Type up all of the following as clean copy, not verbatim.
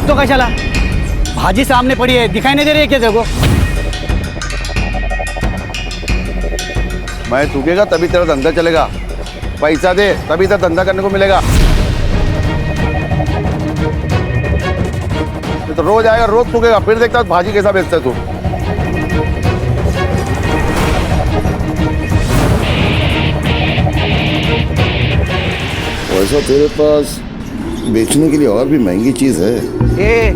तो कशाला? भाजी सामने पड़ी है, दिखाई नहीं दे रही है क्या तेरे को? मैं थूकेगा तभी तेरा धंधा चलेगा, पैसा दे तभी तेरा धंधा करने को मिलेगा। तो रोज आएगा, रोज थूकेगा, फिर देखता भाजी कैसा बेचता है तू। वैसा तेरे पास बेचने के लिए और भी महंगी चीज है। ए,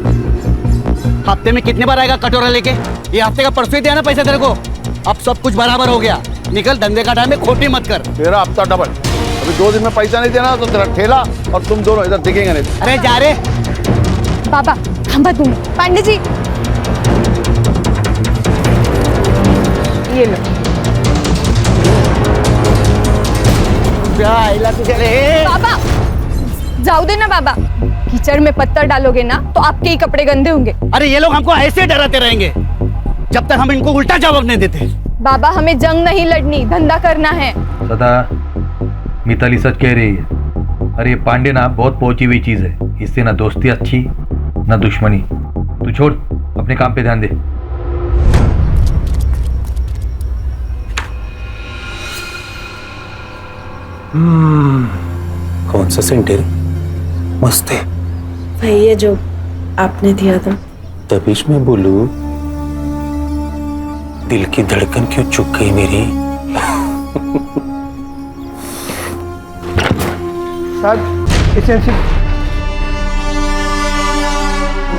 हफ्ते में कितने बार आएगा कटोरा लेके? ये हफ्ते का परसों ही दिया ना पैसा तेरे को। अब सब कुछ बराबर हो गया, निकल, धंधे का टाइम में खोटी मत कर। तेरा हफ्ता डबल। अभी 2 दिन में पैसा नहीं देना तो तेरा ठेला और तुम दोनों इधर दिखेंगे नहीं। अरे जा रे बाबा, हम बात बोलो। पांडे जी, ये लो। बाबा जाओ दे ना बाबा, कीचड़ में पत्थर डालोगे ना तो आपके ही कपड़े गंदे होंगे। अरे ये लोग हमको ऐसे डराते रहेंगे जब तक हम इनको उल्टा जवाब नहीं देते। बाबा हमें जंग नहीं लड़नी, धंधा करना है। सदा मिताली सच कह रही है। अरे ये पांडे ना बहुत पहुंची हुई चीज है, इससे ना दोस्ती अच्छी ना दुश्मनी। तू छोड़, अपने काम पे ध्यान दे। कौन सा सेंट है? मस्त है भाई, ये जो आपने दिया था। तबीश में बोलू, दिल की धड़कन क्यों चुक गई मेरी? साहब इसे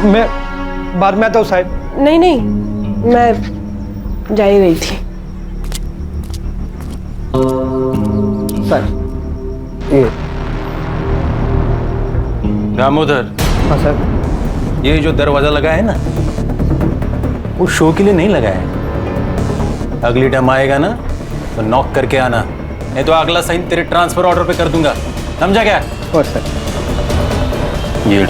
मैं बाद में आता हूँ साहब। नहीं नहीं, मैं जा ही रही थी। सर ये दामोदर, हाँ सर। ये जो दरवाजा लगा है ना, वो शो के लिए नहीं लगा है। अगली टाइम आएगा ना तो नॉक करके आना, नहीं तो अगला साइन तेरे ट्रांसफर ऑर्डर पे कर दूंगा, समझा क्या? और सर ये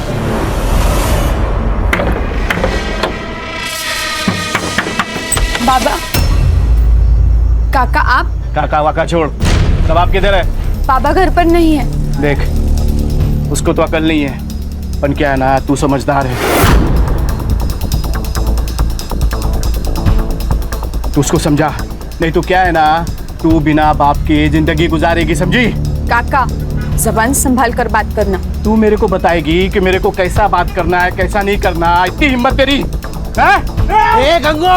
बाबा, काका आप? काका वाका छोड़, सब आप किधर है? बाबा घर पर नहीं है। देख, उसको तो अकल नहीं है, पर क्या है ना, तू समझदार है। तू उसको समझा, नहीं तो क्या है ना, तू बिना बाप के जिंदगी गुजारेगी, समझी? काका जबान संभाल कर बात करना। तू मेरे को बताएगी कि मेरे को कैसा बात करना है, कैसा नहीं करना। इतनी हिम्मत तेरी है? ए गंगो,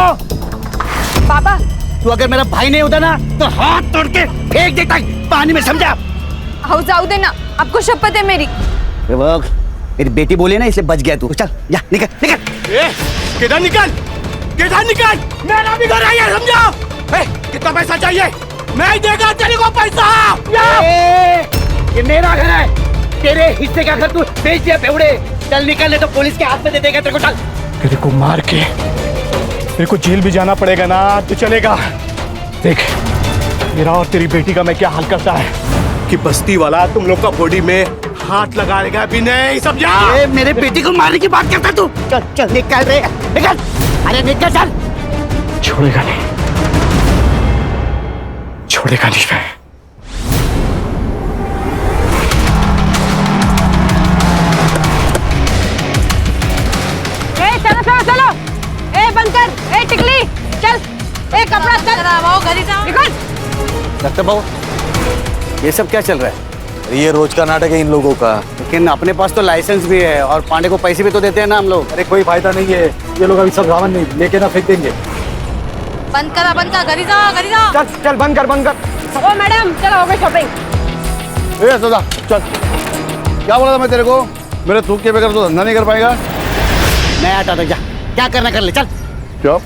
बाबा तू अगर मेरा भाई नहीं होता ना तो हाथ तोड़ के फेंक देता पानी में, समझा? आओ जाओ देना, आपको शपथ है मेरी। मेरी बेटी बोली ना इसलिए बच गया तू। चल जा, निकल निकल। किधर निकल, किधर निकल, मेरा भी घर आया, समझा? कितना पैसा चाहिए? मैं देगा तेरे को पैसा। ये मेरा घर है, तेरे हिस्से का घर तू बेच दिया बेवड़े। चल निकल, नहीं तो पुलिस के हाथ में दे देगा तेरे को। चल, तेरे को मार के मेरे को जेल भी जाना पड़ेगा ना तो चलेगा। देख, मेरा और तेरी बेटी का मैं क्या हाल करता है कि बस्ती वाला तुम लोग का बॉडी में हाथ लगाएगा भी नहीं, समझा? मेरे बेटी को मारने की बात करता तू? चल चल निकल रे, निकल। अरे निकल, चल। छोड़ेगा नहीं, छोड़ेगा नहीं मैं। चलो चलो चलो, ए बंद कर, ए टिकली चल, ए कपड़ा चल, निकल। डॉक्टर बाबू, ये सब क्या चल रहा है? ये रोज का नाटक है इन लोगों का। लेकिन अपने पास तो लाइसेंस भी है और पांडे को पैसे भी तो देते हैं ना हम लोग। अरे कोई फायदा नहीं है, ये लोग अभी सब रावण नहीं लेके ना फेंक देंगे। बंद कर, घरी जाओ, घरी जाओ। चल चल, बंद कर, बंद कर। ओ मैडम, चलो हो गई शॉपिंग। ए सदा चल, क्या बोला था मैं तेरे को? मेरे थूक के बगैर तो धंधा नहीं कर पाएगा। मैं आता था, जा क्या करना कर ले, चल। चुप।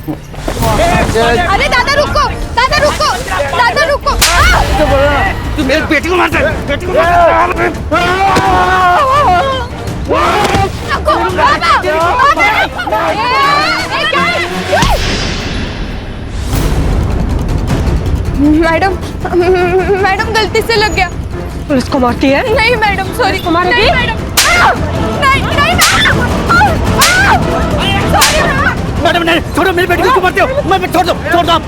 अरे दादा रुको, दादा रुको, दादा रुको। तू मेरे बेटी को मारता है, बेटी को मारता है। रुको, बाबा, बाबा। मैडम, मैडम गलती से लग गया। पुलिस को मारती है? नहीं मैडम, सॉरी। मारोगी? नहीं मैडम, नहीं नहीं मैडम, नहीं छोड़ो, मेरी बेटी को क्यों मारते हो? मैं छोड़ दो, छोड़ दो आप।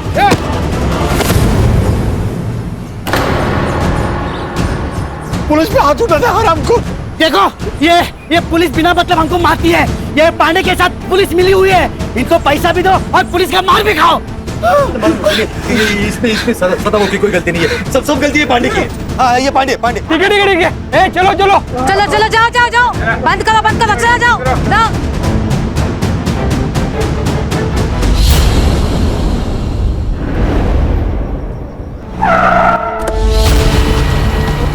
पुलिस पे हाथ उठाना हराम को। देखो ये पुलिस बिना मतलब हमको मारती है। ये पांडे के साथ पुलिस मिली हुई है। इनको पैसा भी दो और पुलिस का मार भी खाओ। इसमें सदामो की कोई गलती नहीं है, सब गलती है पांडे की। हाँ ये पांडे पांडे। ठीक है। ए चलो चलो जाओ बंद करो चलो जाओ।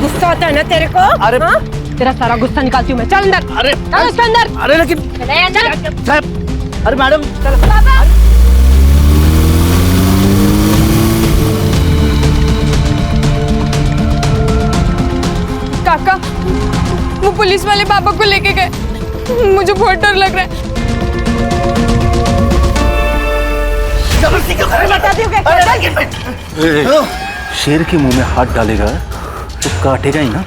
गुस्सा आता है ना तेरे को? अरे हाँ? तेरा सारा गुस्सा निकालती हूँ मैं। चल अंदर। अरे चल उसके अंदर। अरे लेकिन चल। साहब, अरे मैडम बाबा काका, वो पुलिस वाले बाबा को लेके गए। मुझे बहुत डर लग रहा है। जबरदस्ती क्यों कर रहे हो? शेर के मुंह में हाथ डालेगा तो काटेगा ही ना।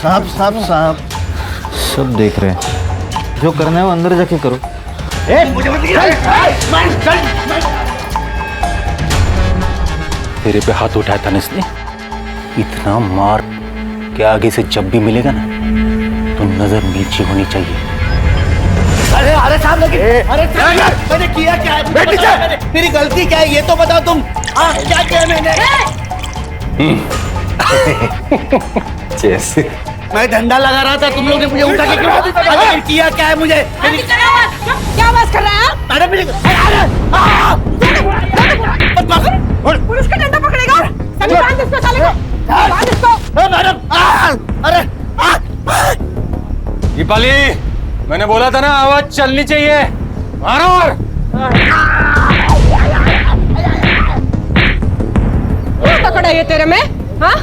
साहब सब देख रहे हैं, जो करना है वो अंदर जाके करो। तेरे पे हाथ उठाया था ना इसने, इतना मार के आगे से जब भी मिलेगा ना तो नजर नीचे होनी चाहिए। अरे साहब लेकिन मैंने किया क्या है? मेरी गलती क्या है ये तो बताओ तुम। क्या किया मैंने? जैसे मैं डंडा लगा रहा था, तुम लोग ने मुझे उठा के क्यों? किया क्या है मुझे? क्या आवाज कर रहा है? मैडम मेरी पुलिस का डंडा पकड़ेगा। सभी बांध इसको साले को। बांध इसको। मैडम अरे दीपाली, मैंने बोला था ना आवाज चलनी चाहिए। मारो। क्या पकड़ा ये तेरे में? हाँ?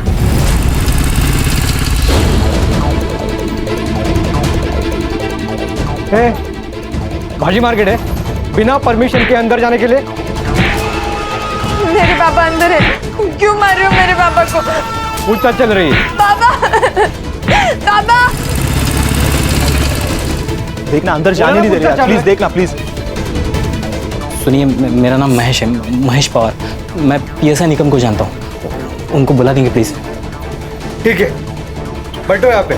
भाजी मार्केट है, बिना परमिशन के अंदर जाने के लिए। मेरे पापा अंदर है। क्यों मार रहे हो मेरे पापा को? पूछताछ चल रही है। बाबा देखना, अंदर जाने नहीं दे रहे। प्लीज देखना प्लीज। सुनिए, मेरा नाम महेश है, महेश पवार। मैं पीएसआई निकम को जानता हूँ, उनको बुला देंगे प्लीज। ठीक है, बैठो यहाँ पे।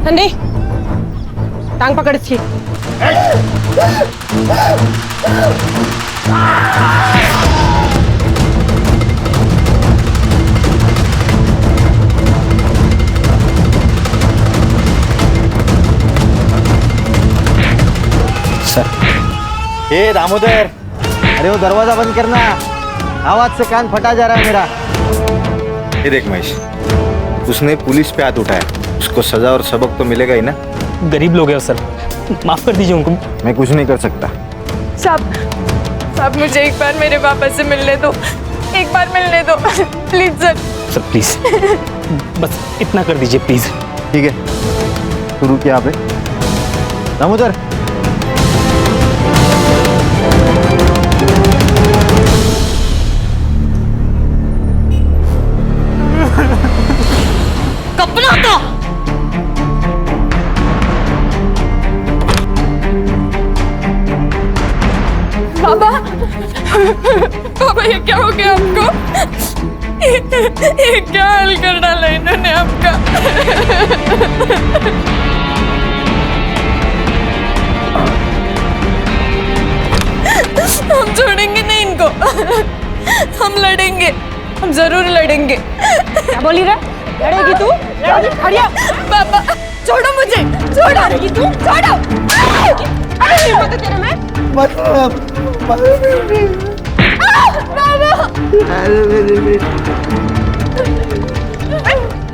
संडी, टांग पकड़ इसकी। सर। ए दामोदर, अरे वो दरवाजा बंद करना, आवाज से कान फटा जा रहा है मेरा। ये देख महेश, उसने पुलिस पे हाथ उठाया, उसको सजा और सबक तो मिलेगा ही ना। गरीब लोग हैं सर, माफ कर दीजिए उनको। मैं कुछ नहीं कर सकता। साहब मुझे एक बार मेरे पापा से मिलने दो। एक बार मिलने दो प्लीज सर। सर प्लीज, बस इतना कर दीजिए प्लीज। ठीक है, शुरू किया आपने। दामोदर, बाबा ये क्या हो गया आपको? ये क्या हाल कर डाला इन्होंने आपका? हम छोड़ेंगे नहीं इनको। हम लड़ेंगे, हम जरूर लड़ेंगे। क्या बोली रे? लड़ेगी तू? खड़िया। बाबा छोड़ो मुझे, छोड़ो। लड़ेगी तू? छोड़ो। अरे हिम्मत है तेरे में?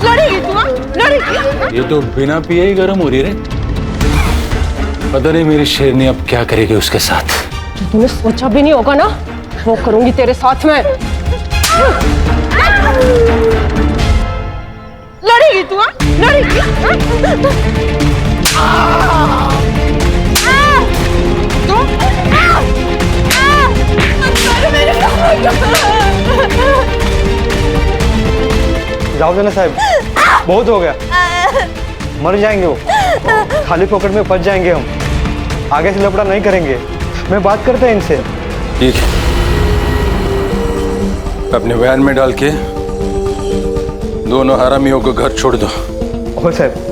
लड़ेगी तू? लड़ेगी? ये तो बिना पिए ही गर्म हो रही रे। पता नहीं मेरी शेरनी अब क्या करेगी उसके साथ। तूने सोचा भी नहीं होगा ना, वो करूंगी तेरे साथ में। लड़ेगी तू? लड़ेगी? जाओ देना साहब, बहुत हो गया। मर जाएंगे वो, खाली पॉकेट में फंस जाएंगे हम। आगे से लफड़ा नहीं करेंगे। मैं बात करता है इनसे। ठीक है, अपने वैन में डाल के दोनों हरामियों को घर छोड़ दो। हो सर।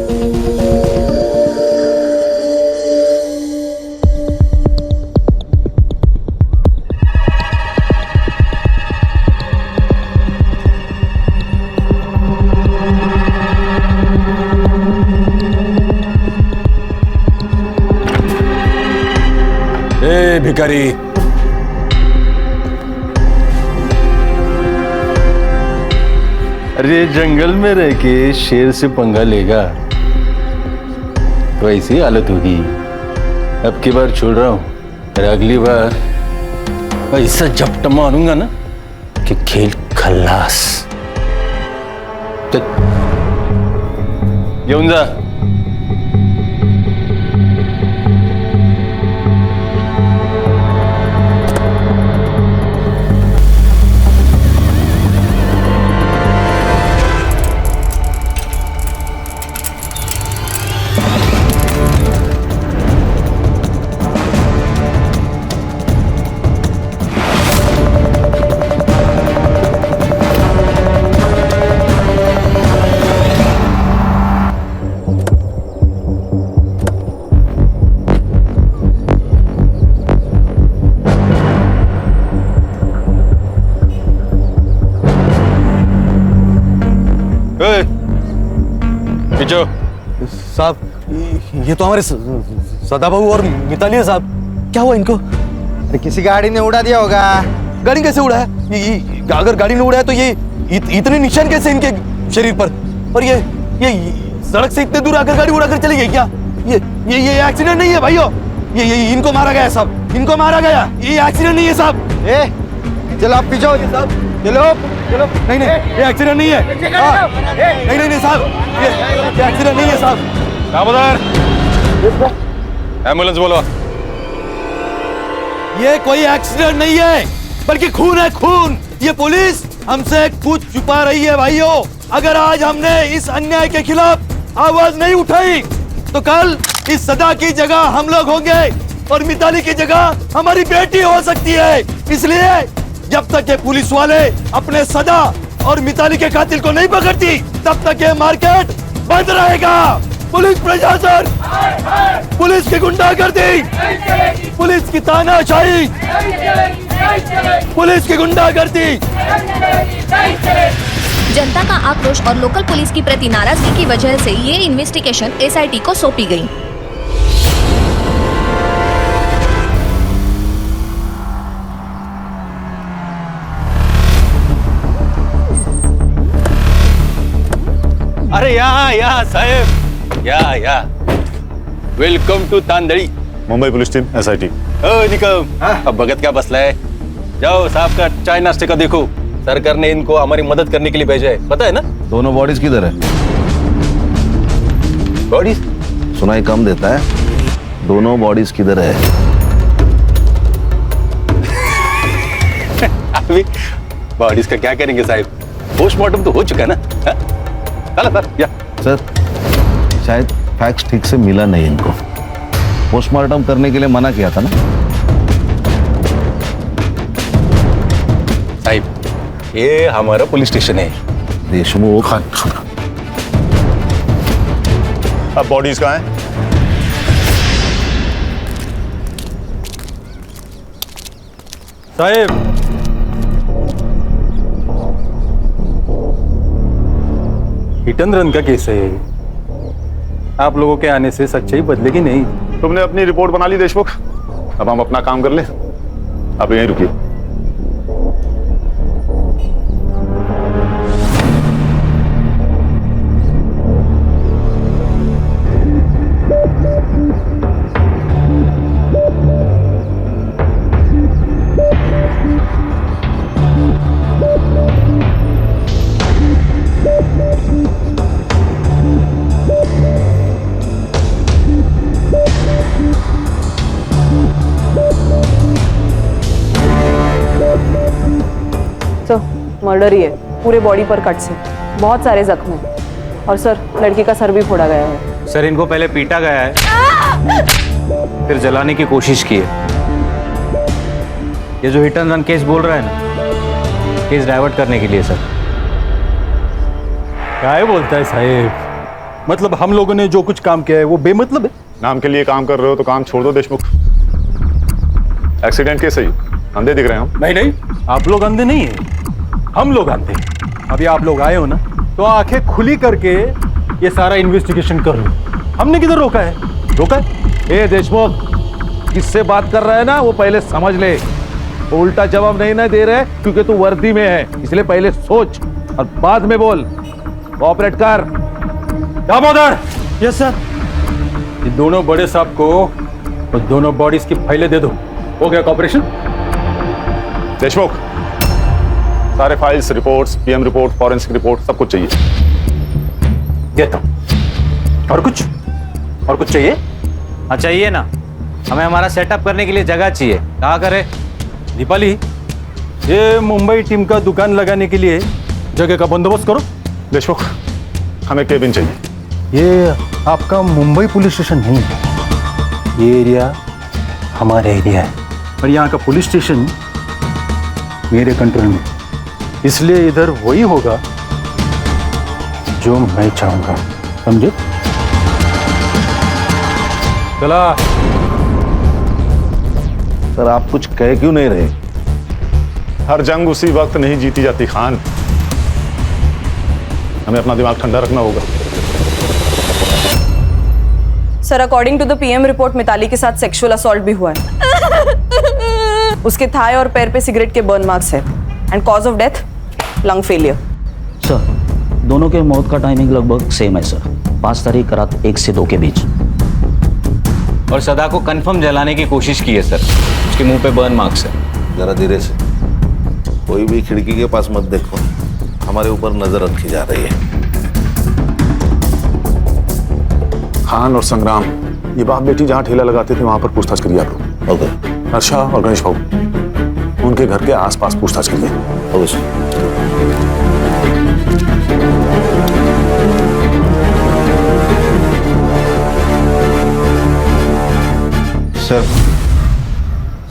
ए भिखारी, अरे जंगल में रह के शेर से पंगा लेगा तो ऐसी हालत होगी। अब की बार छोड़ रहा हूं, और अगली बार ऐसा झपटा मारूंगा ना कि खेल खल्लास। येऊन जा। साहब, ये तो हमारे सदाबाबू और मिताली है साहब। क्या हुआ इनको? अरे किसी गाड़ी ने उड़ा दिया होगा। गाड़ी कैसे उड़ा है? अगर गाड़ी ने उड़ा है तो ये इतने निशान कैसे इनके शरीर पर? और ये सड़क से इतने दूर आकर गाड़ी उड़ाकर चली गई क्या? ये एक्सीडेंट नहीं है भाइयों, ये इनको मारा गया साहब, इनको मारा गया। ये एक्सीडेंट नहीं है साहब। चलो आप पीछे हो साहब, चलो चलो। नहीं ये एक्सीडेंट नहीं है। नहीं साहब, ये एक्सीडेंट नहीं है साहब। दामोदर, एम्बुलेंस बोलो। ये कोई एक्सीडेंट नहीं है, बल्कि खून है, खून। ये पुलिस हमसे कुछ छुपा रही है भाइयों। अगर आज हमने इस अन्याय के खिलाफ आवाज नहीं उठाई तो कल इस सदा की जगह हम लोग होंगे और मिताली की जगह हमारी बेटी हो सकती है। इसलिए जब तक ये पुलिस वाले अपने सदा और मिताली के कातिल को नहीं पकड़ती तब तक ये मार्केट बंद रहेगा। पुलिस प्रशासन, पुलिस की गुंडागर्दी, पुलिस की तानाशाही, पुलिस की गुंडागर्दी। जनता का आक्रोश और लोकल पुलिस की प्रति नाराजगी की वजह से ये इन्वेस्टिगेशन एसआईटी को सौंपी गई। अरे या साहेब, या welcome to Tandali. Mumbai police team, SIT. Nikam, अब भगत क्या बसला है? जाओ साहब का चाय नाश्ते का देखो। सरकार ने इनको हमारी मदद करने के लिए भेजा है, पता है ना? दोनों बॉडीज किधर है? बॉडीज सुनाई कम देता है। दोनों बॉडीज किधर है? अभी बॉडीज का क्या करेंगे साहब? पोस्टमार्टम तो हो चुका है ना। चलो सर, या सर, शायद फैक्स ठीक से मिला नहीं इनको। पोस्टमार्टम करने के लिए मना किया था ना साहब। ये हमारा पुलिस स्टेशन है। देशमुख। अब बॉडीज कहाँ हैं? साहब, हिट एंड रन का केस है। आप लोगों के आने से सच्चाई बदलेगी नहीं। तुमने अपनी रिपोर्ट बना ली देशमुख, अब हम अपना काम कर ले। अब यहीं रुकिए। मर्डर ही है, पूरे बॉडी पर कट्स हैं, बहुत सारे जख्म हैं और सर लड़की का सर भी फोड़ा गया है। सर इनको पहले पीटा गया है, फिर जलाने की कोशिश की है। ये जो हिट एंड रन केस बोल रहा है ना, केस डाइवर्ट करने के लिए सर। क्या बोलता है साहेब? मतलब हम लोगों ने जो कुछ काम किया है वो बेमतलब है? नाम के लिए काम कर रहे हो तो काम छोड़ दो देशमुख। एक्सीडेंट केस है, अंधे दिख रहे हैं हम। नहीं, आप लोग अंधे नहीं है, हम लोग अंधे। अभी आप लोग आए हो ना, तो आंखें खुली करके ये सारा इन्वेस्टिगेशन कर लो। हमने किधर रोका है? ए देशमुख, किससे बात कर रहा है ना वो पहले समझ ले। वो उल्टा जवाब नहीं ना दे रहे क्योंकि तू वर्दी में है, इसलिए पहले सोच और बाद में बोल। कोऑपरेट कर। दामोदर। Yes sir. ये दोनों बड़े साहब को और दोनों बॉडीज की फाइलें दे दो। हो गया कॉपरेशन? देशमुख, सारे files, reports, PM report, forensic report, सब कुछ चाहिए। देता हूं। और कुछ चाहिए? हाँ चाहिए ना, हमें हमारा सेटअप करने के लिए जगह चाहिए। क्या करें? दीपाली, ये मुंबई टीम का दुकान लगाने के लिए जगह का बंदोबस्त करो। देशमुख, हमें केबिन चाहिए। ये आपका मुंबई पुलिस स्टेशन नहीं है, ये एरिया हमारा एरिया है और यहाँ का पुलिस स्टेशन मेरे कंट्रोल में, इसलिए इधर वही होगा जो मैं चाहूंगा, समझे? चला। सर आप कुछ कह क्यों नहीं रहे? हर जंग उसी वक्त नहीं जीती जाती खान, हमें अपना दिमाग ठंडा रखना होगा। Sir, according to the PM report Mitali के साथ सेक्सुअल असॉल्ट भी हुआ है। उसके थाई और पैर पे सिगरेट के बर्न मार्क्स है and cause of death lung failure. Sir, दोनों के मौत का टाइमिंग लगभग सेम है सर, 5 तारीख रात 1 से 2 के बीच। और सदा को कंफर्म जलाने की कोशिश की है सर, उसके मुंह पे बर्न मार्क्स है। जरा धीरे से, कोई भी खिड़की के पास मत देखो, हमारे ऊपर नजर रखी जा रही है। खान और संग्राम, ये बाप बेटी जहाँ ठेला लगाते थे वहां पर पूछताछ करिए आप लोग। ओके। हर्षा और गणेश बाबू, उनके घर के आसपास पूछताछ करिए। Okay sir.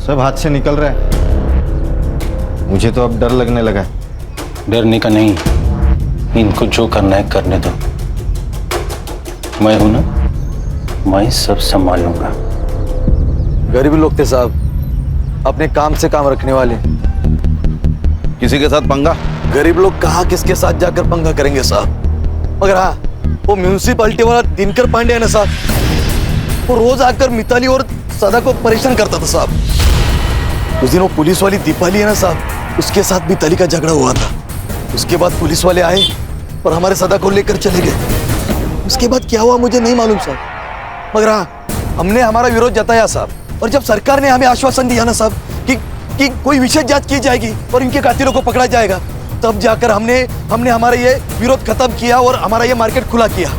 सब हाथ से निकल रहा है, मुझे तो अब डर लगने लगा है। डरने का नहीं, इनको जो करना है करने दो। मैं हूं ना, मैं सब संभाल लूंगा। गरीब लोग थे साहब, अपने काम से काम रखने वाले। किसी के साथ पंगा? गरीब लोग कहाँ किसके साथ जाकर पंगा करेंगे साहब। मगर हाँ, वो म्यूनिसिपैलिटी वाला दिनकर पांडे है ना साहब, वो रोज आकर मिताली और सदा को परेशान करता था साहब। उस दिन वो पुलिस वाली दीपाली है ना साहब, उसके साथ मिताली का झगड़ा हुआ था। उसके बाद पुलिस वाले आए और हमारे सदा को लेकर चले गए। उसके बाद क्या हुआ मुझे नहीं मालूम साहब, मगर हाँ, हमने हमारा विरोध जताया साहब। और जब सरकार ने हमें आश्वासन दिया ना साहब कि कोई विशेष जांच की जाएगी और इनके कातिलों को पकड़ा जाएगा, तब जाकर हमने हमारा ये विरोध खत्म किया और हमारा ये मार्केट खुला किया।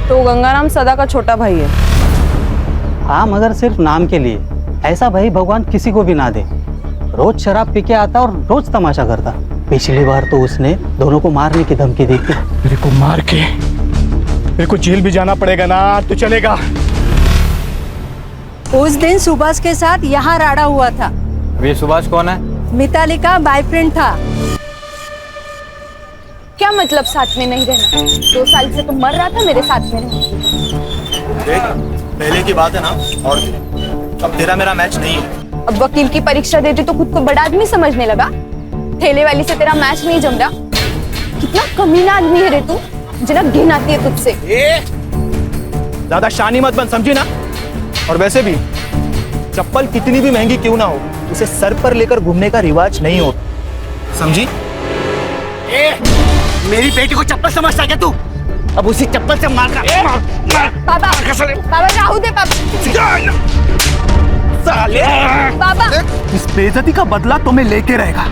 तो गंगाराम सदा का छोटा भाई है। हाँ, मगर सिर्फ नाम के लिए। ऐसा भाई भगवान किसी को भी ना दे। रोज शराब पी के आता और रोज तमाशा करता। पिछली बार तो उसने दोनों को मारने की धमकी दी थी। मेरे को मार के मेरे को जेल भी जाना पड़ेगा ना तो चलेगा। उस दिन सुभाष के साथ यहाँ राड़ा हुआ था। ये सुभाष कौन है? मिताली का बॉयफ्रेंड था। क्या मतलब साथ में नहीं रहना? 2 साल से तो मर रहा था मेरे साथ में रहना। देख, पहले की बात है ना, और अब तेरा मेरा मैच नहीं है। अब वकील की परीक्षा देती तो खुद को बड़ा आदमी समझने लगा। ठेले वाली से तेरा मैच नहीं जम रहा। कितना कमीना आदमी है रे तू, मुझे ना घिन आती है तुझसे। ज्यादा शानी मत बन, समझी ना? और वैसे भी चप्पल कितनी भी महंगी क्यों ना हो, उसे सर पर लेकर घूमने का रिवाज नहीं हो, समझी? मेरी बेटी को चप्पल समझता क्या तू? अब उसी चप्पल से मार रहा। बाबा, बाबा राहु दे बाबा। साले! बाबा, इस बेइज्जती का बदला तुम्हें लेके रहेगा।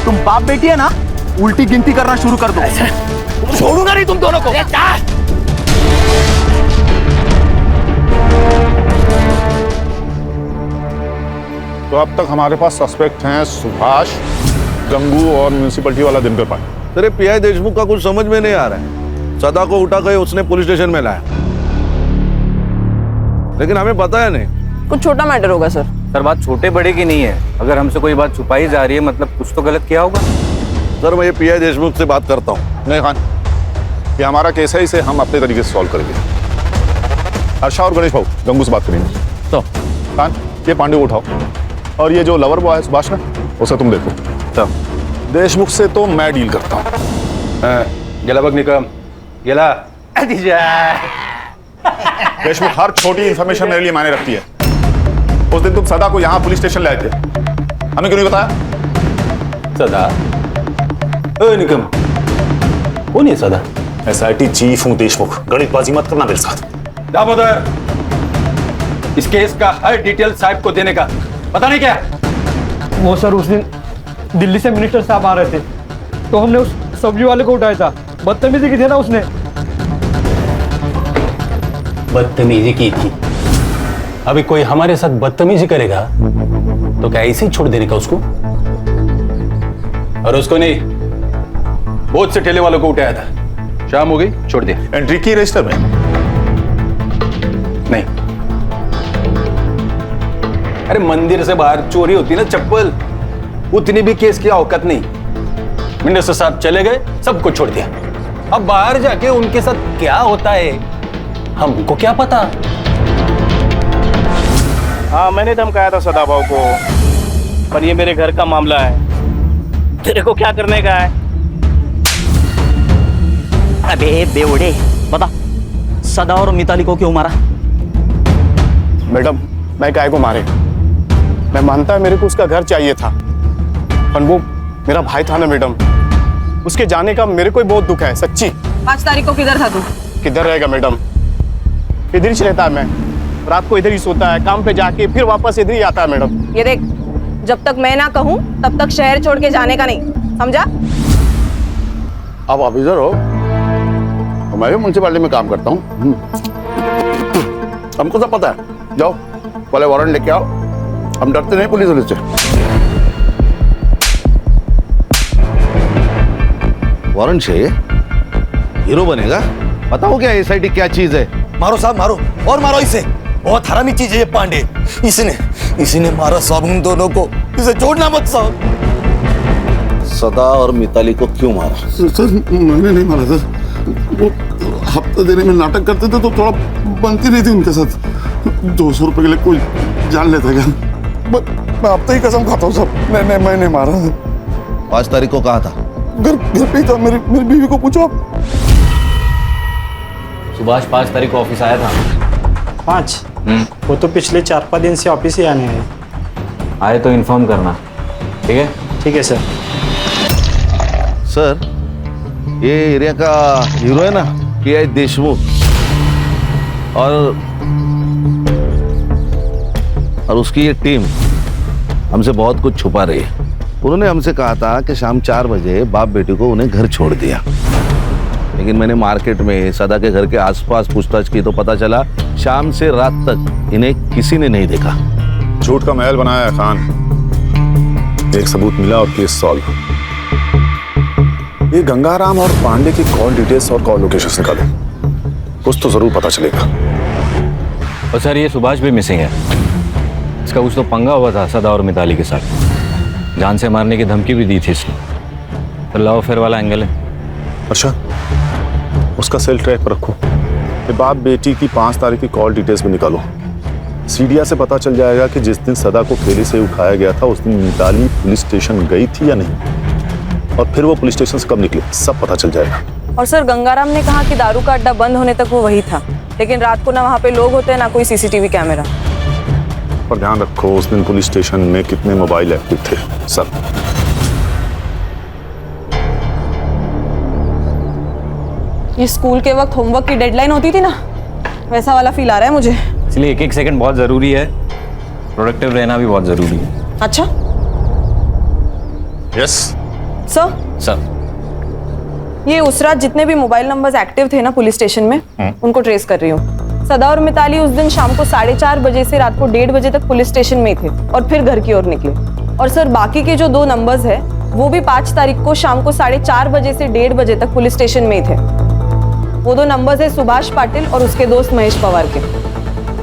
तुम बाप बेटी है ना, उल्टी गिनती करना शुरू कर दो। छोड़ूंगा नहीं तुम दोनों को। तो अब तक हमारे पास सस्पेक्ट हैं सुभाष, गंगू और म्यूनिसिपैलिटी वाला दिनकर पांडे। तेरे पीआई देशमुख का कुछ समझ में नहीं आ रहा है। सदा को उठा के उसने पुलिस स्टेशन में लाया, लेकिन हमें पता है नहीं। कुछ छोटा मैटर होगा सर। सर बात छोटे बड़े की नहीं है, अगर हमसे कोई बात छुपाई जा रही है मतलब कुछ तो गलत किया होगा। सर मैं ये पीआई देशमुख से बात करता हूँ। नहीं खान, ये हमारा केस है, इसे हम अपने तरीके से सॉल्व करेंगे। हर्षा और गणेश भाऊ गंगू से बात करेंगे। तो खान ये पांडे को उठाओ और ये जो लवर बॉय है सुभाष ना, उसे तुम देखो। तो देशमुख से तो मैं डील करता हूँ। गेला बघ निकम गेला देशमुख हर छोटी इंफॉर्मेशन मेरे लिए मायने रखती है। उस दिन तुम सदा को यहाँ पुलिस स्टेशन ले आए थे, हमें क्यों नहीं बताया? सदा? निकम कौन है सदा? एसआईटी चीफ हूँ देशमुख, गणितबाजी मत करना मेरे साथ। दामोदर, इस केस का हर डिटेल साहब को देने का पता नहीं क्या? वो सर उस दिन दिल्ली से मिनिस्टर साहब आ रहे थे तो हमने उस सब्जी वाले को उठाया था, बदतमीजी की थी ना उसने। बदतमीजी की थी? अभी कोई हमारे साथ बदतमीजी करेगा तो क्या ऐसे ही छोड़ देने का उसको? और उसको नहीं, बहुत से ठेले वालों को उठाया था, शाम हो गई छोड़ दिया। एंट्री की रजिस्टर में? नहीं। अरे मंदिर से बाहर चोरी होती ना चप्पल, उतनी भी केस की औकात नहीं। मिनिस्टर साहब चले गए, सबको छोड़ दिया। अब बाहर जाके उनके साथ क्या होता है हमको क्या पता? हाँ मैंने धमकाया था सदाभाव को, पर ये मेरे घर का मामला है, तेरे को क्या करने का है? अबे बेवड़े, बता सदा और मिताली को क्यों मारा? मैडम मैं काय को मारे? मैं मानता है मेरे को उसका घर चाहिए था, पर वो मेरा भाई था ना मैडम, उसके जाने का मेरे को बहुत दुख है सच्ची। 5 तारीख को किधर था तू? किधर रहेगा मैडम, इधर ही रहता है। मैं रात को इधर ही सोता है, काम पे जाके फिर वापस इधर ही आता है मैडम। ये देख, जब तक मैं ना कहूं तब तक शहर छोड़ के जाने का नहीं, समझा? आप ऑफिसर हो, मैं भी म्यूनसिपालिटी में काम करता हूँ, हमको सब पता है। जाओ पहले वारंट लेके आओ, हम डरते नहीं पुलिस वाले से। वारंट से हीरो बनेगा? बताओ क्या एसआईटी क्या चीज है? मारो साहब मारो, और मारो इसे, बहुत हरामी चीज है ये पांडे। इसने मारा साहब उन दोनों को, इसे छोड़ना मत साहब। सदा और मिताली को क्यों मारा? सर मैंने नहीं मारा सर, वो हफ्ता देने में नाटक करते थे तो थोड़ा बनती नहीं थी उनके साथ। 200 रुपए के लिए कोई जान लेता क्या? मैं अब तो ही कसम खाता हूँ सर, मैंने मारा। 5 तारीख को कहा था? घर पे ही था, मेरी बीवी को पूछो आप। सुभाष 5 तारीख को ऑफिस आया था। 5? वो तो पिछले 4-5 दिन से ऑफिस ही आने हैं। आए तो इन्फॉर्म करना, ठीक है? ठीक है सर। सर ये एरिया का हीरो है ना पीआई देशमुख, और उसकी ये टीम हमसे बहुत कुछ छुपा रही है। उन्होंने हमसे कहा था कि शाम 4 बजे बाप बेटी को उन्हें घर छोड़ दिया, लेकिन मैंने मार्केट में सदा के घर के आसपास पूछताछ की तो पता चला शाम से रात तक इन्हें किसी ने नहीं देखा। झूठ का महल बनाया है खान, एक सबूत मिला और केस सॉल्व। ये गंगाराम और पांडे की कॉल डिटेल्स और कॉल लोकेशन निकालो, कुछ तो जरूर पता चलेगा। और सर ये सुभाष भी मिसिंग है, इसका कुछ तो पंगा हुआ था सदा और मिताली के साथ, जान से मारने की धमकी भी दी थी इसने, तो लव अफेयर वाला एंगल है। अच्छा उसका सेल ट्रैक पर रखो, ये बाप बेटी की 5 तारीख की कॉल डिटेल्स भी निकालो। सीडिया से पता चल जाएगा कि जिस दिन सदा को ठेले से उठाया गया था उस दिन मिताली पुलिस स्टेशन गई थी या नहीं, और फिर वो पुलिस स्टेशन से कब निकली, सब पता चल जाएगा। और सर गंगाराम ने कहा कि दारू का अड्डा बंद होने तक वो वही था, लेकिन रात को ना वहाँ पे लोग होते हैं ना कोई सीसीटीवी कैमरा। पर ध्यान रखो उस दिन पुलिस स्टेशन में कितने मोबाइल एक्टिव थे, सब। ये स्कूल के वक्त होमवर्क की डेडलाइन होती थी ना, वैसा वाला फील आ रहा है मुझे। इसलिए एक सेकंड बहुत जरूरी है, प्रोडक्टिव रहना भी बहुत जरूरी है। अच्छा यस सर, ये उस रात जितने भी मोबाइल नंबर्स एक्टिव थे ना पुलिस स्टेशन में, उनको ट्रेस कर रही हूँ। सदा और मिताली उस दिन शाम को 4:30 बजे से रात को 1:30 बजे तक पुलिस स्टेशन में ही थे और फिर घर की ओर निकले। और सर बाकी के जो 2 नंबर्स है वो भी 5 तारीख को शाम को 4:30 बजे से 1:30 बजे तक पुलिस स्टेशन में ही थे। वो 2 नंबर्स है सुभाष पाटिल और उसके दोस्त महेश पवार के।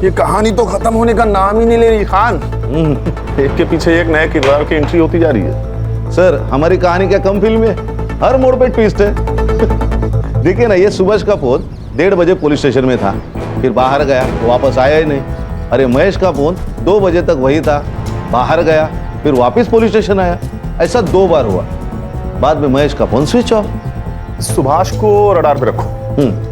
ये कहानी तो खत्म होने का नाम ही नहीं ले रही खान। एक के पीछे एक नए किरदार की एंट्री होती जा रही है। सर हमारी कहानी क्या कम फिल्म है, हर मोड़ पे ट्विस्ट है। देखिए ना, ये सुभाष का फोन 1:30 बजे पुलिस स्टेशन में था, फिर बाहर गया, वापस आया ही नहीं। अरे महेश का फोन 2 बजे तक वही था, बाहर गया, फिर वापस पुलिस स्टेशन आया। ऐसा 2 बार हुआ। बाद में महेश का फोन स्विच ऑफ। सुभाष को रडार पे रखो।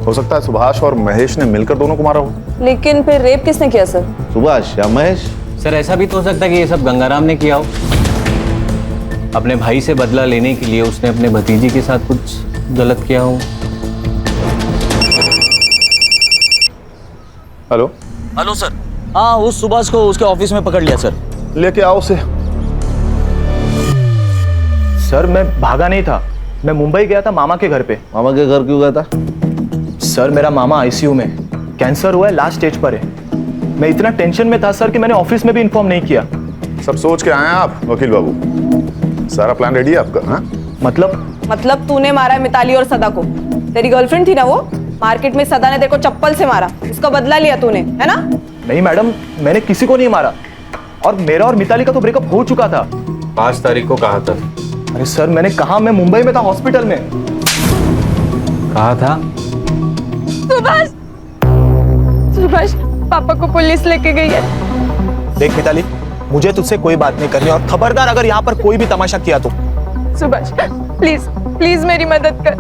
हो सकता है सुभाष और महेश ने मिलकर दोनों को मारा हो। लेकिन फिर रेप किसने किया सर? सुभाष या महेश? सर ऐसा भी तो हो सकता है कि ये सब गंगाराम ने किया हो। अपने भाई से बदला लेने के लिए उसने अपने भतीजी के साथ कुछ गलत किया हो। Hello hello sir. हाँ, उस सुभाष को उसके ऑफिस में पकड़ लिया सर। लेके आओ उसे। सर मैं भागा नहीं था, मैं मुंबई गया था मामा के घर पे। मामा के घर क्यों गया था? सर मेरा मामा आईसीयू में, कैंसर हुआ है, लास्ट स्टेज पर है। मैं इतना टेंशन में था सर कि मैंने ऑफिस में भी इन्फॉर्म नहीं किया। सब सोच के आए हैं आप वकील बाबू? सारा प्लान रेडी है आपका? हाँ मतलब तूने मारा है मिताली और सदा को? तेरी गर्लफ्रेंड थी ना वो? मार्केट में सदा ने तेरे को चप्पल से मारा, उसका बदला लिया तूने, है ना? नहीं मैडम, मैंने किसी को नहीं मारा, और मेरा और मिताली का तो ब्रेकअप हो चुका था। 5 तारीख को कहा था। अरे सर मैंने कहा, मैं मुंबई में था, हॉस्पिटल में। कहा था? सुभाष, पापा को पुलिस लेके गई है। देख मिताली, मुझे तुझसे कोई बात नहीं करनी, और खबरदार अगर यहाँ पर कोई भी तमाशा किया तो। सुभाष प्लीज प्लीज मेरी मदद कर,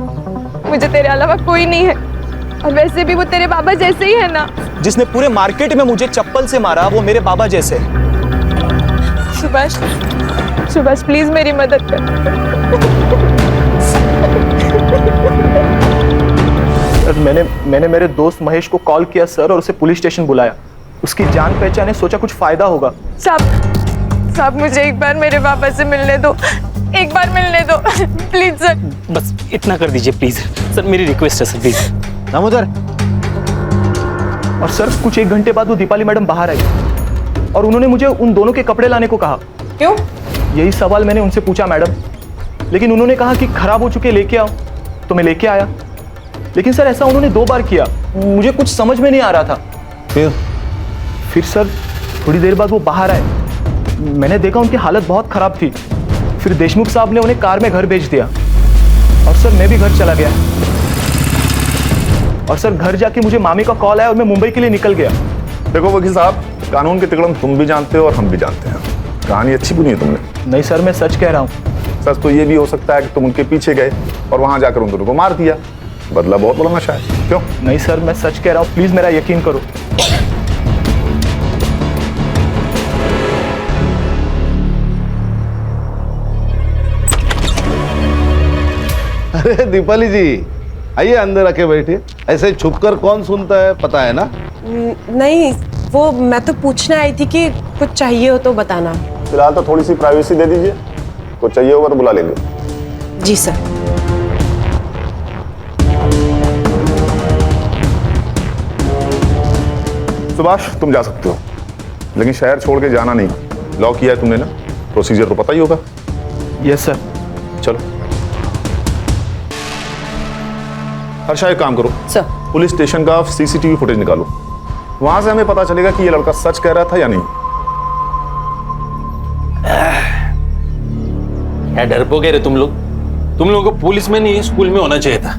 मुझे तेरे अलावा कोई नहीं है, और वैसे भी वो तेरे बाबा जैसे ही है ना। जिसने पूरे मार्केट में मुझे चप्पल से मारा वो मेरे बाबा जैसे। सुभाष प्लीज मेरी मदद कर। सर मैंने मेरे दोस्त महेश को कॉल किया सर, और उसे पुलिस स्टेशन बुलाया। उसकी जान पहचान है, सोचा कुछ फायदा होगा। साहब मुझे एक बार मेरे पापा से मिलने दो, एक बार मिलने दो प्लीज सर। बस इतना कर दीजिए प्लीज सर, मेरी रिक्वेस्ट है सर प्लीज। दामोदर। और सर कुछ 1 घंटे बाद वो दीपाली मैडम बाहर आई, और उन्होंने मुझे उन दोनों के कपड़े लाने को कहा। क्यों? यही सवाल मैंने उनसे पूछा मैडम, लेकिन उन्होंने कहा कि खराब हो चुके लेके आओ, तो मैं लेके आया। लेकिन सर ऐसा उन्होंने 2 बार किया, मुझे कुछ समझ में नहीं आ रहा था। फिर सर थोड़ी देर बाद वो बाहर आए, मैंने देखा उनकी हालत बहुत खराब थी। फिर देशमुख साहब ने उन्हें कार में घर भेज दिया, और सर मैं भी घर चला गया। और सर घर जाके मुझे मामी का कॉल आया, और मैं मुंबई के लिए निकल गया। देखो वकील साहब, कानून के तिकड़म तुम भी जानते हो और हम भी जानते हैं। कहानी अच्छी बुनी है तुमने। नहीं सर, मैं सच कह रहा हूँ। सच तो ये भी हो सकता है कि तुम उनके पीछे गए और वहां जाकर उन दोनों को मार दिया। बदला बहुत बड़ा नशा है। क्यों? नहीं सर, मैं सच कह रहा हूँ, प्लीज मेरा यकीन करो। अरे दीपाली जी, आइए अंदर आके बैठिए। ऐसे छुपकर कौन सुनता है, पता है ना? नहीं, वो मैं तो पूछने आई थी कि कुछ चाहिए हो तो बताना। फिलहाल तो थोड़ी सी प्राइवेसी दे दीजिए, कुछ चाहिए होगा तो बुला लेंगे। जी सर। सुभाष तुम जा सकते हो, लेकिन शहर छोड़ के जाना नहीं। लॉक किया है तुमने ना, प्रोसीजर तो पता ही होगा। Yes sir. चलो हर्षा, एक काम करो सर। पुलिस स्टेशन का सीसीटीवी फुटेज निकालो, वहां से हमें पता चलेगा कि ये लड़का सच कह रहा था या नहीं। क्या डरपोके रे तुम लोग? तुम लोगों को पुलिस में नहीं स्कूल में होना चाहिए था।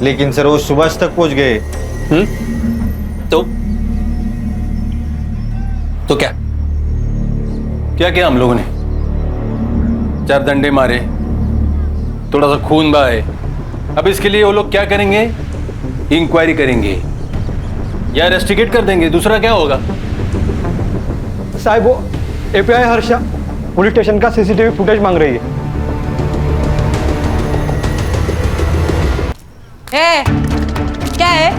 लेकिन सर वो सुभाष तक पहुंच गए। तो क्या क्या हम लोगों ने? 4 डंडे मारे, थोड़ा सा खून बहाए। अब इसके लिए वो लोग क्या करेंगे? इंक्वायरी करेंगे या इन्वेस्टिगेट कर देंगे, दूसरा क्या होगा? साहब वो एपीआई हर्षा पुलिस स्टेशन का सीसीटीवी फुटेज मांग रही है। क्या है?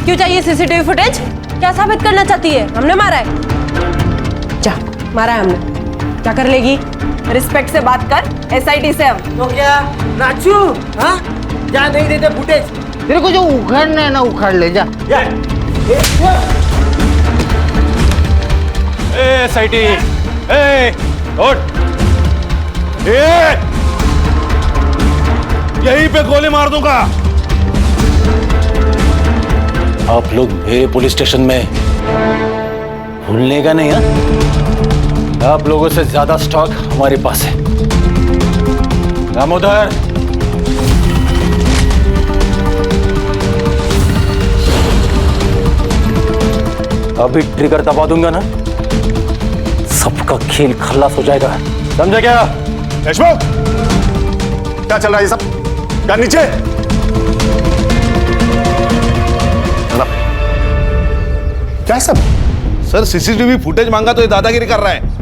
क्यों चाहिए सीसीटीवी फुटेज? क्या साबित करना चाहती है? हमने मारा है? जा, मारा है हमने। क्या कर लेगी? रिस्पेक्ट से बात कर, एसआईटी से हम। तो क्या राजू, हाँ जा नहीं देते फुटेज? तेरे को जो उखाड़ना है ना उखाड़ ले, जा। एसआईटी, उठ। यहीं पे गोली मार दूंगा। आप लोग मेरे पुलिस स्टेशन में भूलने का नहीं है? आप लोगों से ज्यादा स्टॉक हमारे पास है। दामोदर, अभी ट्रिगर दबा दूंगा ना, सबका खेल खल्लास हो जाएगा, समझा क्या? देशमुख, क्या चल रहा है ये सब? क्या नीचे? क्या सब? सर सीसीटीवी फुटेज मांगा तो ये दादागिरी कर रहा है।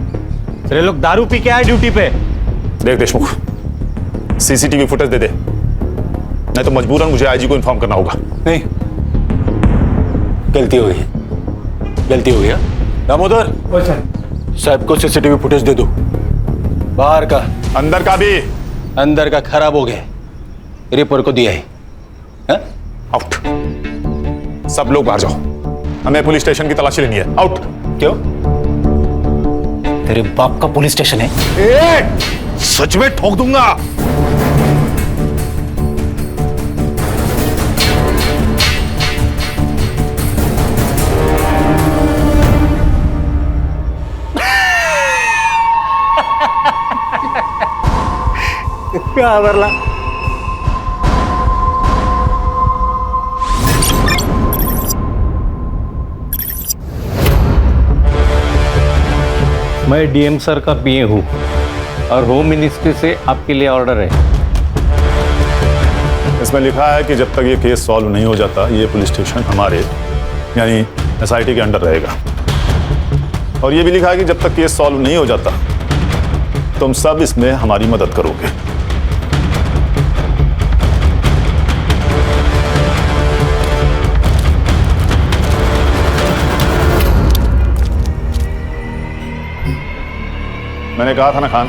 सर ये लोग दारू पी के आए ड्यूटी पे। देख देशमुख, सीसीटीवी फुटेज दे दे, नहीं तो मजबूरन मुझे आईजी को इन्फॉर्म करना होगा। नहीं, गलती हो गई, गलती हो गया। दामोदर, साहब को सीसीटीवी फुटेज दे दो, बाहर का, अंदर का भी। अंदर का खराब हो गया, रिपोर्ट को दिया है। आउट, सब लोग बाहर जाओ, हमें पुलिस स्टेशन की तलाशी लेनी है। आउट। क्यों? तेरे बाप का पुलिस स्टेशन है? सच में ठोक दूंगा। क्या बरला? मैं डीएम सर का पीए हूँ और होम मिनिस्ट्री से आपके लिए ऑर्डर है। इसमें लिखा है कि जब तक ये केस सॉल्व नहीं हो जाता ये पुलिस स्टेशन हमारे यानी एसआईटी के अंडर रहेगा। और ये भी लिखा है कि जब तक केस सॉल्व नहीं हो जाता तुम सब इसमें हमारी मदद करोगे। मैंने कहा था ना खान,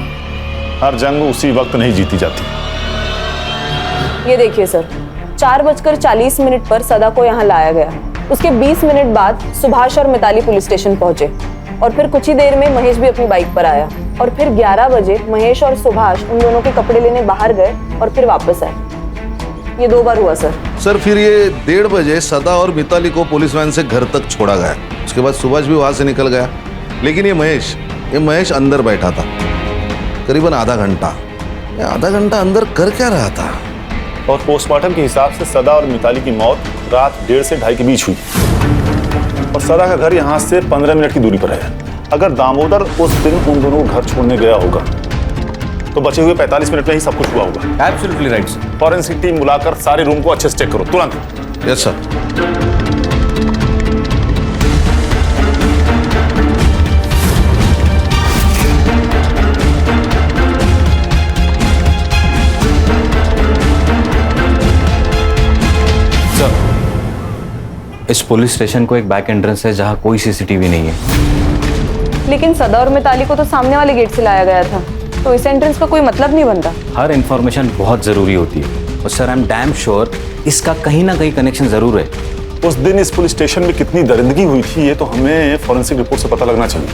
हर जंग उसी वक्त नहीं जीती जाती। ये देखिए सर, 4:40 पर सदा को यहाँ लाया गया। उसके 20 मिनट बाद सुभाष और मिताली पुलिस स्टेशन पहुंचे और फिर कुछ ही देर में महेश भी अपनी बाइक पर आया और फिर 11 बजे महेश और सुभाष उन दोनों के कपड़े लेने बाहर गए और फिर वापस आए। ये 2 बार हुआ सर। सर फिर ये 1:30 बजे सदा और मिताली को पुलिस वैन से घर तक छोड़ा गया। उसके बाद सुभाष भी वहां से निकल गया, लेकिन ये महेश अंदर बैठा था करीबन आधा घंटा। आधा घंटा अंदर कर क्या रहा था? और पोस्टमार्टम के हिसाब से सदा और मिताली की मौत रात 1:30 से 2:30 के बीच हुई और सदा का घर यहाँ से 15 मिनट की दूरी पर है। अगर दामोदर उस दिन उन दोनों को घर छोड़ने गया होगा तो बचे हुए 45 मिनट में ही सब कुछ हुआ होगा। Absolutely right. फॉरेंसिक टीम बुलाकर सारे रूम को अच्छे से चेक करो तुरंत। Yes sir. इस पुलिस स्टेशन को एक बैक एंट्रेंस है जहां कोई सीसीटीवी नहीं है। लेकिन सदा और मिताली को तो सामने वाले गेट से लाया गया था, तो इस एंट्रेंस का कोई मतलब नहीं बनता। हर इंफॉर्मेशन बहुत जरूरी होती है और sir I am damn sure इसका कहीं ना कहीं कनेक्शन जरूर है। उस दिन इस पुलिस स्टेशन में कितनी दरिंदगी हुई थी ये तो हमें फॉरेंसिक रिपोर्ट से पता लगना चाहिए,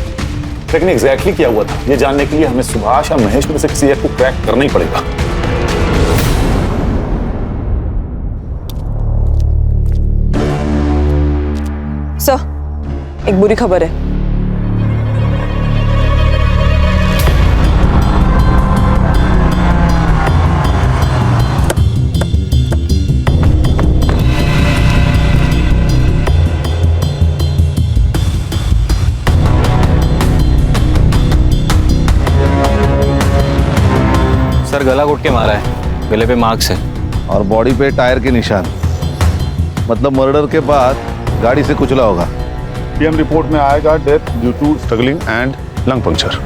लेकिन एग्जैक्टली क्या हुआ था ये जानने के लिए हमें सुभाष या महेश में से किसी एक को क्रैक करना ही पड़ेगा। सर, एक बुरी खबर है। सर गला घोट के मारा है, गले पे मार्क्स है और बॉडी पे टायर के निशान, मतलब मर्डर के बाद गाड़ी से कुचला होगा। पीएम रिपोर्ट में आएगा death due to struggling and lung puncture.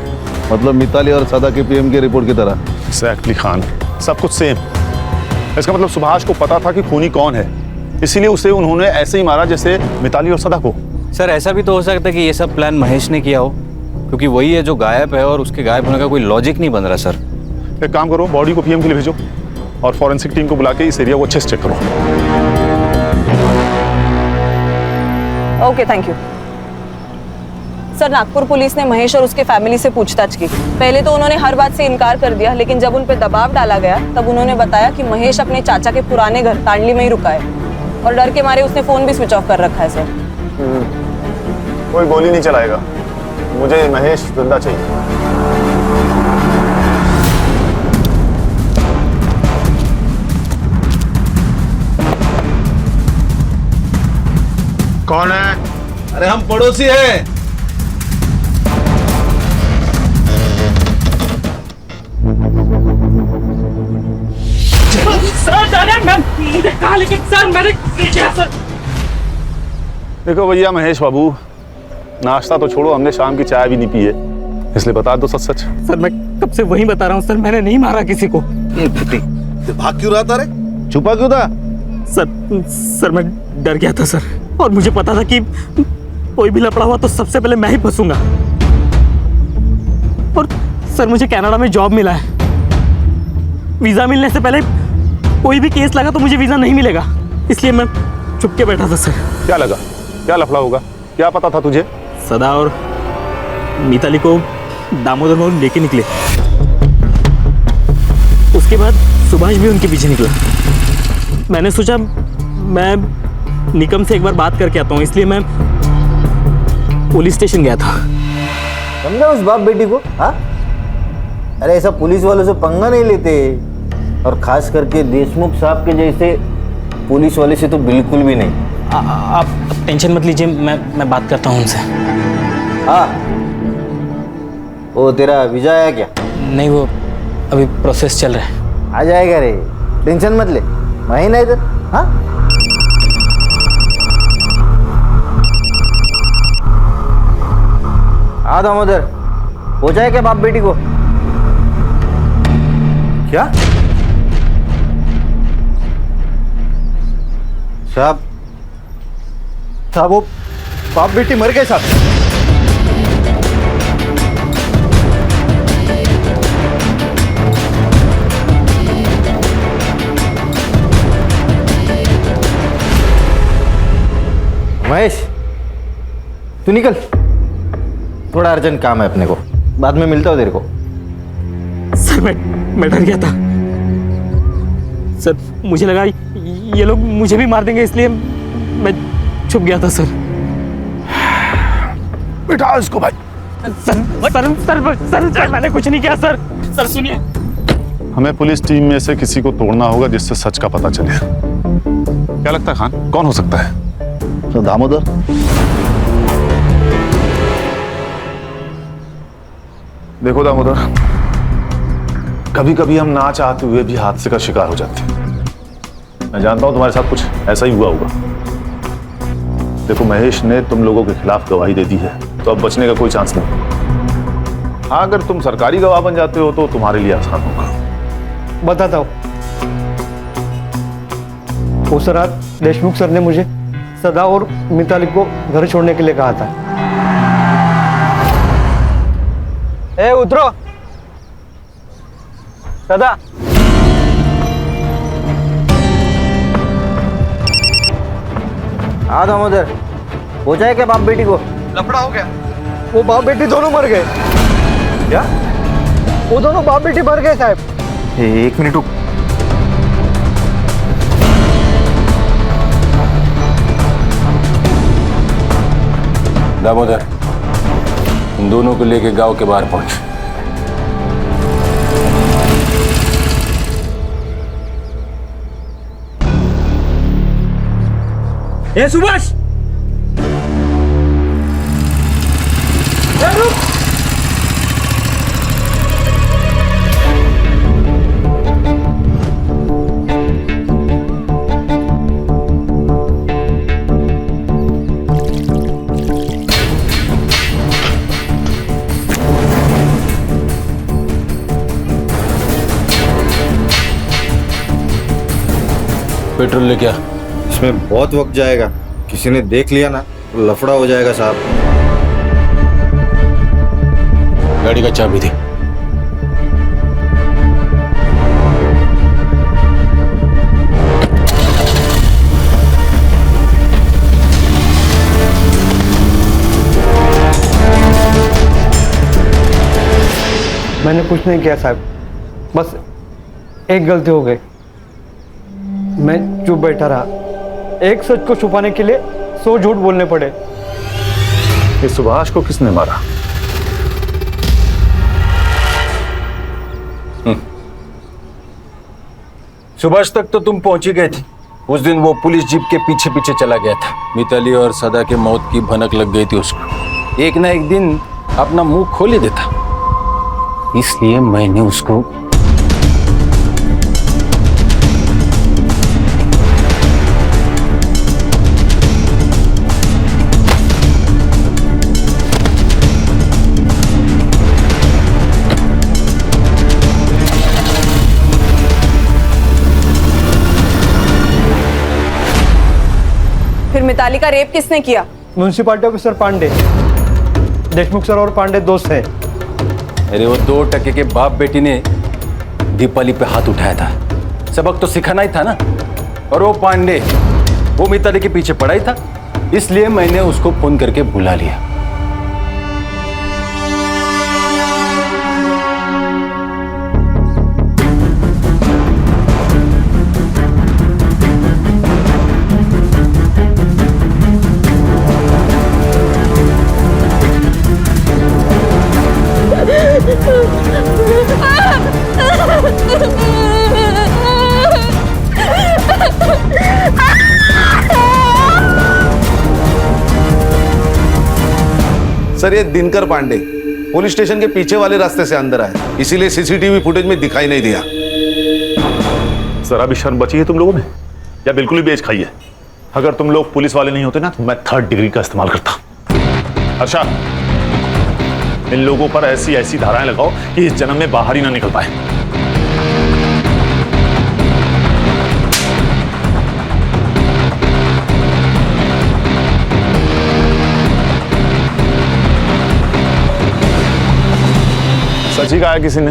मतलब मिताली और सदा के पीएम की रिपोर्ट की तरह। एग्जैक्टली खान, सब कुछ सेम। इसका मतलब सुभाष को पता था कि खूनी कौन है, इसीलिए उसे उन्होंने ऐसे ही मारा जैसे मिताली और सदा को। सर ऐसा भी तो हो सकता है कि ये सब प्लान महेश ने किया हो, क्योंकि वही है जो गायब है और उसके गायब होने का कोई लॉजिक नहीं बन रहा। सर एक काम करो, बॉडी को पीएम के लिए भेजो और फॉरेंसिक टीम को बुला के इस एरिया को अच्छे से चेक करो। Okay, thank you sir. Nagpur police ने महेश और उसके फैमिली से पूछताछ की। पहले तो उन्होंने हर बात से इनकार कर दिया, लेकिन जब उन पर दबाव डाला गया तब उन्होंने बताया कि महेश अपने चाचा के पुराने घर तांडली में ही रुका है और डर के मारे उसने फोन भी स्विच ऑफ कर रखा है। सर कोई गोली नहीं चलाएगा, मुझे महेश जिंदा चाहिए। कौन है? अरे हम पड़ोसी हैं। देखो भैया महेश बाबू, नाश्ता तो छोड़ो, हमने शाम की चाय भी नहीं पी है, इसलिए बता दो सच सच। सर मैं कब से वही बता रहा हूँ सर, मैंने नहीं मारा किसी को। भाग क्यों रहा था रे? छुपा क्यों था? सर मैं डर गया था सर, और मुझे पता था कि कोई भी लफड़ा हुआ तो सबसे पहले मैं ही फंसूंगा। और सर मुझे कनाडा में जॉब मिला है, वीजा मिलने से पहले कोई भी केस लगा तो मुझे वीजा नहीं मिलेगा, इसलिए मैं चुप के बैठा था सर। क्या लगा? क्या लफड़ा होगा? क्या पता था तुझे? सदा और मिताली को दामोदर मोहन लेके निकले, उसके बाद सुभाष भी उनके पीछे निकला। मैंने सोचा मैं निकम से एक बार बात करके आता हूँ, इसलिए मैं पुलिस स्टेशन गया था। समझा उस बाप बेटी को? हाँ, अरे ऐसा पुलिस वालों से पंगा नहीं लेते, और खास करके देशमुख साहब के जैसे पुलिस वाले से तो बिल्कुल भी नहीं। आप टेंशन मत लीजिए, मैं बात करता हूँ उनसे। हाँ, वो तेरा वीजा आया क्या? नहीं, वो अभी प्रोसेस चल रहा है। आ जाएगा रे, टेंशन मत ले, मैं ना इधर। हाँ, हाँ दामोदर, हो जाए क्या बाप बेटी को? क्या साहब? साहब वो बाप बेटी मर गए साहब। महेश तू निकल, थोड़ा अर्जेंट काम है अपने को, बाद में मिलता हूँ तेरे को। सर मैं डर गया था सर, मुझे लगा ये लोग मुझे भी मार देंगे, इसलिए मैं छुप गया था सर। बिठा इसको भाई। सर मैंने कुछ नहीं किया सर। सर सुनिए, हमें पुलिस टीम में से किसी को तोड़ना होगा जिससे सच का पता चले। क्या लगता है खान, कौन हो सकता है? तो दामोदर। देखो दामोदर, कभी कभी हम ना चाहते हुए भी हादसे का शिकार हो जाते हैं। मैं जानता हूं तुम्हारे साथ कुछ ऐसा ही हुआ होगा। देखो महेश ने तुम लोगों के खिलाफ गवाही दे दी है, तो अब बचने का कोई चांस नहीं। हाँ, अगर तुम सरकारी गवाह बन जाते हो तो तुम्हारे लिए आसान होगा। बताता हूँ। उस रात देशमुख सर ने मुझे सदा और मिताली को घर छोड़ने के लिए कहा था। ए उतरो सदा। हाँ दामोदर, हो जाए क्या बाप बेटी को? लफड़ा हो गया, वो बाप बेटी दोनों मर गए। क्या? वो दोनों बाप बेटी मर गए साहब। एक मिनट रुक। दामोदर, इन दोनों को लेके गांव के बाहर पहुंच। ए सुभाष, पेट्रोल लेके आ। इसमें बहुत वक्त जाएगा, किसी ने देख लिया ना तो लफड़ा हो जाएगा साहब। गाड़ी का चाबी दे। मैंने कुछ नहीं किया साहब, बस एक गलती हो गई। मैं चुप बैठा रहा, एक सच को छुपाने के लिए 100 झूठ बोलने पड़े। इस सुभाष को किसने मारा? सुभाष तक तो तुम पहुंच ही गए थे, उस दिन वो पुलिस जीप के पीछे पीछे चला गया था। मिताली और सदा के मौत की भनक लग गई थी उसको। एक ना एक दिन अपना मुंह खोल ही देता, इसलिए मैंने उसको फिर मिताली का रेप किसने किया? Municipality officer Pandey. Deshmukh sir और पांडे दोस्त हैं। अरे वो 2 टके के बाप बेटी ने दीपाली पे हाथ उठाया था, सबक तो सिखाना ही था ना। और वो पांडे वो मिताली के पीछे पड़ा ही था, इसलिए मैंने उसको फोन करके बुला लिया। सर, ये दिनकर पांडे पुलिस स्टेशन के पीछे वाले रास्ते से अंदर आए, इसीलिए सीसीटीवी फुटेज में दिखाई नहीं दिया। जरा भी शर्म बची है तुम लोगों में या बिल्कुल ही बेच खाई है? अगर तुम लोग पुलिस वाले नहीं होते ना तो मैं 3rd डिग्री का इस्तेमाल करता। अच्छा, इन लोगों पर ऐसी ऐसी धाराएं लगाओ कि इस जन्म में बाहर ही ना निकल पाए। सच ही कहा है किसी ने,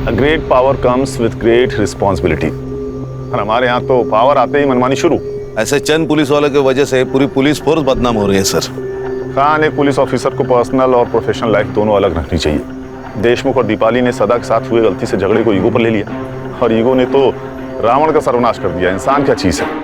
a great power comes with great responsibility. और हमारे यहाँ तो पावर आते ही मनमानी शुरू। ऐसे चंद पुलिस वालों की वजह से पूरी पुलिस फोर्स बदनाम हो रही है सर। खान, एक पुलिस ऑफिसर को पर्सनल और प्रोफेशनल लाइफ दोनों अलग रखनी चाहिए। देशमुख और दीपाली ने सदा के साथ हुए गलती से झगड़े को ईगो पर ले लिया, और ईगो ने तो रावण का सर्वनाश कर दिया। इंसान क्या चीज है?